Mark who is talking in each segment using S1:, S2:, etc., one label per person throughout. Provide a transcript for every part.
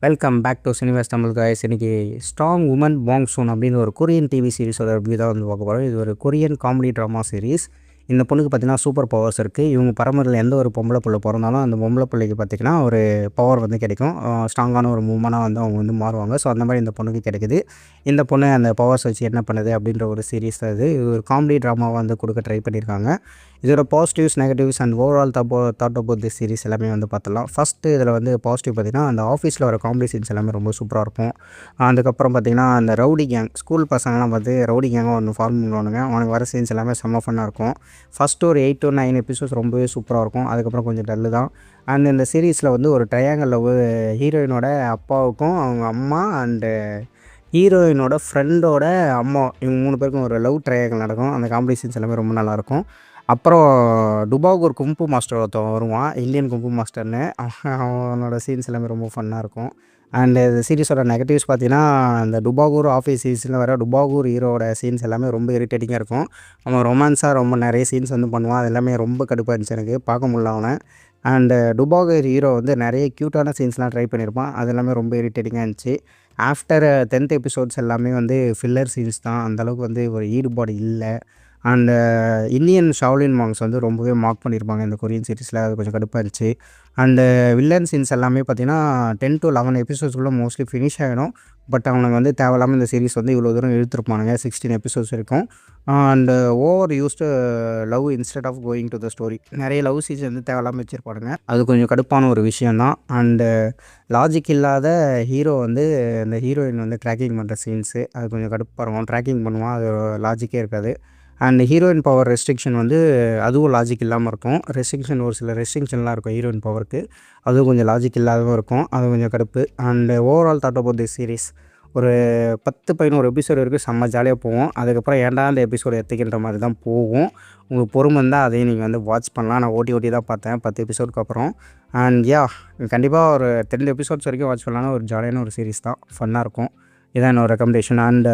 S1: Welcome back to cinemas Tamil guys. இன்றைக்கி strong woman Bong Soon அப்படின்னு ஒரு கொரியன் டிவி சீரிஸோட ரிவ்யூ தான் வந்து பார்க்க போகிறோம். இது ஒரு கொரியன் காமெடி ட்ராமா சீரிஸ். இந்த பொண்ணுக்கு பார்த்திங்கன்னா சூப்பர் பவர்ஸ் இருக்குது. இவங்க பரம்பரையில் எந்த ஒரு பொம்பளை பிள்ளை பிறந்தாலும் அந்த பொம்பளை பிள்ளைக்கு பார்த்திங்கன்னா ஒரு பவர் வந்து கிடைக்கும். ஸ்ட்ராங்கான ஒரு மூமெண்டாக வந்து அவங்க வந்து மாறுவாங்க. ஸோ அந்த மாதிரி இந்த பொண்ணுக்கு கிடைக்குது. இந்த பொண்ணு அந்த பவர்ஸ் வச்சு என்ன பண்ணுது அப்படின்ற ஒரு சீரிஸ் தான் இது. இது ஒரு காமெடி ட்ராமாவாக வந்து கொடுக்க ட்ரை பண்ணியிருக்காங்க. இதோட positives, negatives and overall thought about this series எல்லாமே வந்து பார்த்துலாம். ஃபஸ்ட்டு இதில் வந்து பாசிட்டிவ் பார்த்திங்கன்னா அந்த ஆஃபீஸில் வர காமெடி சீன்ஸ் எல்லாமே ரொம்ப சூப்பராக இருக்கும். அதுக்கப்புறம் பார்த்திங்கன்னா அந்த ரவுடி கேங், ஸ்கூல் பசங்கள்லாம் பார்த்து ரவுடி கேங்காக ஒன்று ஃபார்ம் பண்ணுவானுங்க. அவனுக்கு வர சீன்ஸ் எல்லாமே செம்ம ஃபன்னாக இருக்கும். ஃபஸ்ட்டு ஒரு 8 to 9 எபிசோட்ஸ் ரொம்பவே சூப்பராக இருக்கும். அதுக்கப்புறம் கொஞ்சம் டல்லு தான். அண்ட் இந்த சீரீஸில் வந்து ஒரு ட்ரையாங்கல் லவ், ஹீரோயினோட அப்பாவுக்கும் அவங்க அம்மா அண்டு ஹீரோயினோட ஃப்ரெண்டோட அம்மா, இவங்க 3 பேருக்கும் ஒரு லவ் ட்ரையாங்கல் நடக்கும். அந்த காமெடி சீன்ஸ் எல்லாமே ரொம்ப நல்லாயிருக்கும். அப்புறம் டுபாக் ஒரு கும்பு மாஸ்டர் ஒருத்தன் வருவான், இந்தியன் கும்பு மாஸ்டர்னு. அவனோட சீன்ஸ் எல்லாமே ரொம்ப ஃபன்னாக இருக்கும். அண்டு இந்த சீரிஸோட நெகட்டிவ்ஸ் பார்த்தீங்கன்னா, அந்த டுபாகூர் ஆஃபீஸ் சீரிஸில் வர டுபாகூர் ஹீரோட சீன்ஸ் எல்லாமே ரொம்ப இரிட்டேட்டிங்காக இருக்கும். அவன் ரொமான்ஸாக ரொம்ப நிறைய சீன்ஸ் வந்து பண்ணுவான். அது எல்லாமே ரொம்ப கடுப்பாக இருந்துச்சு, எனக்கு பார்க்க முடியல அவனை. அண்டு டுபாகூர் ஹீரோ வந்து நிறைய க்யூட்டான சீன்ஸ்லாம் ட்ரை பண்ணியிருப்பான். அது எல்லாமே ரொம்ப இரிட்டேட்டிங்காக இருந்துச்சு. ஆஃப்டர் 10th எபிசோட்ஸ் எல்லாமே வந்து ஃபில்லர் சீன்ஸ் தான். அந்தளவுக்கு வந்து ஒரு ஈடுபாடு இல்லை. அண்டு இந்தியன் ஷாவ்லின் மாங்ஸ் வந்து ரொம்பவே மார்க் பண்ணியிருப்பாங்க இந்த கொரியன் சீரிஸில். அது கொஞ்சம் கடுப்பாக இருந்துச்சு. அண்டு வில்லன் சீன்ஸ் எல்லாமே பார்த்திங்கன்னா 10 to 11 எபிசோட்ஸ்க்குள்ளே மோஸ்ட்லி ஃபினிஷ் ஆகிடும். பட் அவனுக்கு வந்து தேவையில்லாமல் இந்த சீரிஸ் வந்து இவ்வளோ தூரம் இழுத்துருப்பானுங்க. 16 எபிசோட்ஸ் இருக்கும். And over used love instead of going to the story. நிறைய லவ் சீன்ஸ் வந்து தேவையில்லாமல் வச்சுருப்பானுங்க. அது கொஞ்சம் கடுப்பான ஒரு விஷயந்தான். அண்டு லாஜிக் இல்லாத ஹீரோ வந்து இந்த ஹீரோயின் வந்து ட்ராக்கிங் பண்ணுற சீன்ஸு அது கொஞ்சம் கடுப்பாக இருக்கும். ட்ராக்கிங் பண்ணுவான், அது லாஜிக்கே இருக்காது. அண்ட் ஹீரோயின் பவர் ரெஸ்ட்ரிக்ஷன் வந்து அதுவும் லாஜிக் இல்லாமல் இருக்கும். ஒரு சில ரெஸ்ட்ரிக்ஷன்லாம் இருக்கும் ஹீரோயின் பவருக்கு. அதுவும் கொஞ்சம் லாஜிக் இல்லாதவும் இருக்கும். அது கொஞ்சம் கடுப்பு. And overall thought about this series, ஒரு 10-11 எபிசோடு வரைக்கும் செம்ம ஜாலியாக போகும். அதுக்கப்புறம் ஏன்டா அந்த எபிசோடு எத்திக்கின்ற மாதிரி தான் போகும். உங்களுக்கு பொறுமை இருந்தால் அதையும் நீங்கள் வந்து வாட்ச் பண்ணலாம். நான் ஓட்டி தான் பார்த்தேன் 10 எபிசோடுக்கு அப்புறம். அண்ட் கண்டிப்பாக ஒரு 10 எபிசோட்ஸ் வரைக்கும் வாட்ச் பண்ணலான்னு ஒரு ஜாலியான ஒரு சீரிஸ் தான். ஃபன்னாக இருக்கும். இதான் என்னோட recommendation. And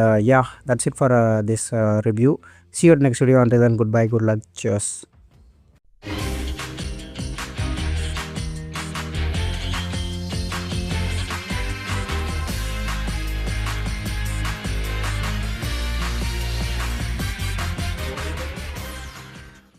S1: that's it for this review. See you at next video. Until then, goodbye, good luck, cheers.